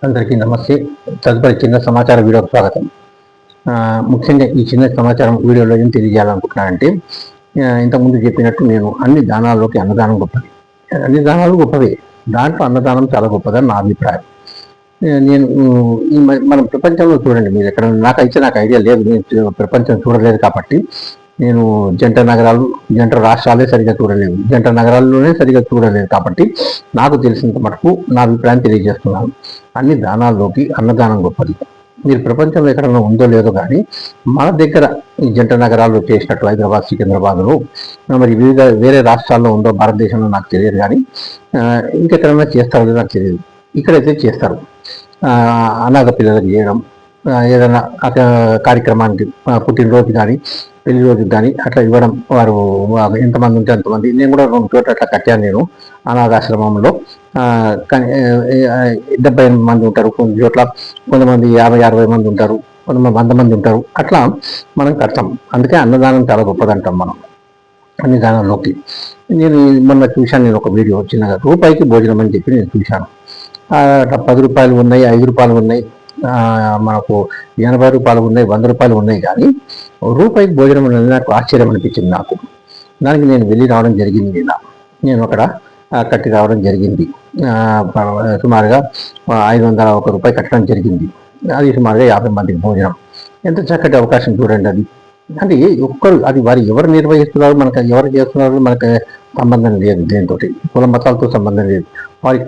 అందరికీ నమస్తే. తదుపరి చిన్న సమాచార వీడియోకి స్వాగతం. ముఖ్యంగా ఈ చిన్న సమాచారం వీడియోలో ఏం తెలియజేయాలనుకుంటున్నానంటే, ఇంతకుముందు చెప్పినట్టు నేను అన్ని దానాల్లోకి అన్నదానం గొప్పది. అన్ని దానాలు గొప్పవే, దాంట్లో అన్నదానం చాలా గొప్పదని నా అభిప్రాయం. నేను మనం ప్రపంచంలో చూడండి, మీరు ఎక్కడ నాకు ఐడియా లేదు, నేను ప్రపంచం చూడలేదు కాబట్టి నేను జంట నగరాలు జంట రాష్ట్రాలే సరిగా చూడలేదు, జంట నగరాల్లోనే సరిగా చూడలేదు కాబట్టి నాకు తెలిసినంత మటుకు నా అభిప్రాయం తెలియజేస్తున్నాను. అన్ని దానాల్లోకి అన్నదానం గొప్పది. మీరు ప్రపంచంలో ఎక్కడైనా ఉందో లేదో కానీ మన దగ్గర ఈ జంట నగరాల్లో చేసినట్టు హైదరాబాద్, సికింద్రాబాద్లో, మరి వేరే రాష్ట్రాల్లో ఉందో భారతదేశంలో నాకు తెలియదు, కానీ ఇంకెక్కడైనా చేస్తారో లేదో నాకు తెలియదు. ఇక్కడైతే చేస్తారు. అనాథ పిల్లలకు చేయడం, ఏదైనా కార్యక్రమానికి, పుట్టినరోజు కానీ పెళ్లి రోజుకి కానీ అట్లా ఇవ్వడం. వారు ఎంతమంది ఉంటే అంతమంది. నేను కూడా 2 చోట్ల అట్లా కట్టాను. నేను అనాథాశ్రమంలో కానీ 78 మంది ఉంటారు, కొన్ని చోట్ల కొంతమంది 50-60 మంది ఉంటారు, కొంతమంది 100 మంది ఉంటారు. అట్లా మనం కడతాం. అందుకే అన్నదానం చాలా గొప్పదంటాం మనం అన్ని దానంలోకి. నేను మొన్న చూశాను, నేను ఒక వీడియో చిన్నగా, రూపాయికి భోజనం అని చెప్పి నేను చూశాను. 10 రూపాయలు ఉన్నాయి, 5 రూపాయలు ఉన్నాయి, మనకు 80 రూపాయలు ఉన్నాయి, 100 రూపాయలు ఉన్నాయి, కానీ రూపాయికి భోజనం అనేది నాకు ఆశ్చర్యం అనిపించింది. దానికి నేను వెళ్ళి రావడం జరిగింది. నేను అక్కడ కట్టి రావడం జరిగింది. సుమారుగా 501 రూపాయి కట్టడం జరిగింది. అది సుమారుగా 50 మందికి భోజనం. ఎంత చక్కటి అవకాశం చూడండి. అది అంటే అది వారు ఎవరు నిర్వహిస్తున్నారు, మనకు ఎవరు చేస్తున్నారు, మనకు సంబంధం లేదు, దేనితో కుల మతాలతో సంబంధం లేదు. వారి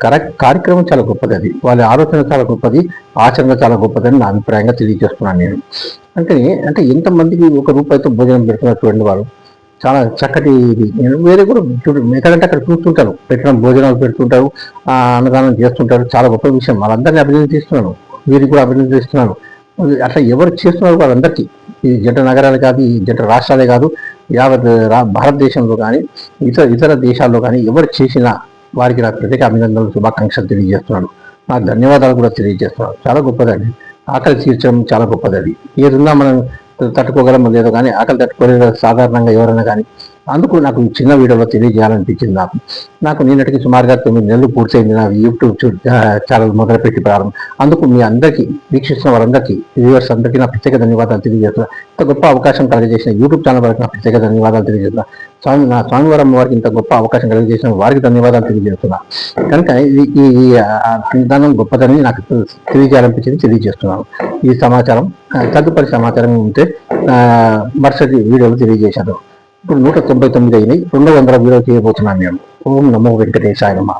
కార్యక్రమం చాలా గొప్పది, అది వాళ్ళ ఆలోచన చాలా గొప్పది, ఆచరణ చాలా గొప్పదని నా అభిప్రాయంగా తెలియజేస్తున్నాను నేను. అంటే ఎంతమందికి 1 రూపాయితో భోజనం పెడుతున్నారు చూడండి. వారు చాలా చక్కటి ఇది. నేను వేరే కూడా ఎక్కడంటే అక్కడ చూస్తుంటాను, పెట్టడం భోజనాలు పెడుతుంటారు, అన్నదానం చేస్తుంటారు. చాలా గొప్ప విషయం. వాళ్ళందరినీ అభినందిస్తున్నాను, వీరికి కూడా అభినందిస్తున్నాను. అట్లా ఎవరు చేస్తున్నారు వాళ్ళందరికీ, ఈ జంట నగరాలు కాదు, ఈ జంట రాష్ట్రాలే కాదు, యావత్ భారతదేశంలో కానీ ఇతర దేశాల్లో కానీ ఎవరు చేసినా వారికి నాకు ప్రత్యేక అభినందనలు, శుభాకాంక్షలు తెలియజేస్తున్నాను. నాకు ధన్యవాదాలు కూడా తెలియజేస్తున్నాను. చాలా గొప్పదండి. ఆకలి తీర్చడం చాలా గొప్పది. అది ఏదున్నా మనం తట్టుకోగలం లేదో, కానీ ఆకలి తట్టుకోలేదు సాధారణంగా ఎవరైనా కానీ. అందుకు నాకు చిన్న వీడియోలో తెలియజేయాలనిపించింది. నాకు నిన్నటికి సుమారుగా 9 నెలలు పూర్తయింది నా యూట్యూబ్ ఛానల్ మొదలుపెట్టి ప్రారంభం. అందుకు మీ అందరికీ, వీక్షిస్తున్న వారందరికీ, వ్యూవర్స్ అందరికీ నా ప్రత్యేక ధన్యవాదాలు తెలియజేస్తున్నా. ఇంత గొప్ప అవకాశం కలిగజేసిన యూట్యూబ్ ఛానల్ వారికి నా ప్రత్యేక ధన్యవాదాలు తెలియజేస్తున్నా. నా స్వామివారం వారికి ఇంత గొప్ప అవకాశం కలిగజేసిన వారికి ధన్యవాదాలు తెలియజేస్తున్నా. కనుక ఈ అన్నదానం గొప్పదని నాకు తెలియజేయాలనిపించింది, తెలియజేస్తున్నాను. ఈ సమాచారం తదుపరి సమాచారం ఉంటే మరుసటి వీడియోలు తెలియజేశాను. ఇప్పుడు 199 అయినాయి, 200 వీడియో చేయబోతున్నాను నేను. ఓం నమో వెంకటేశాయ నమః.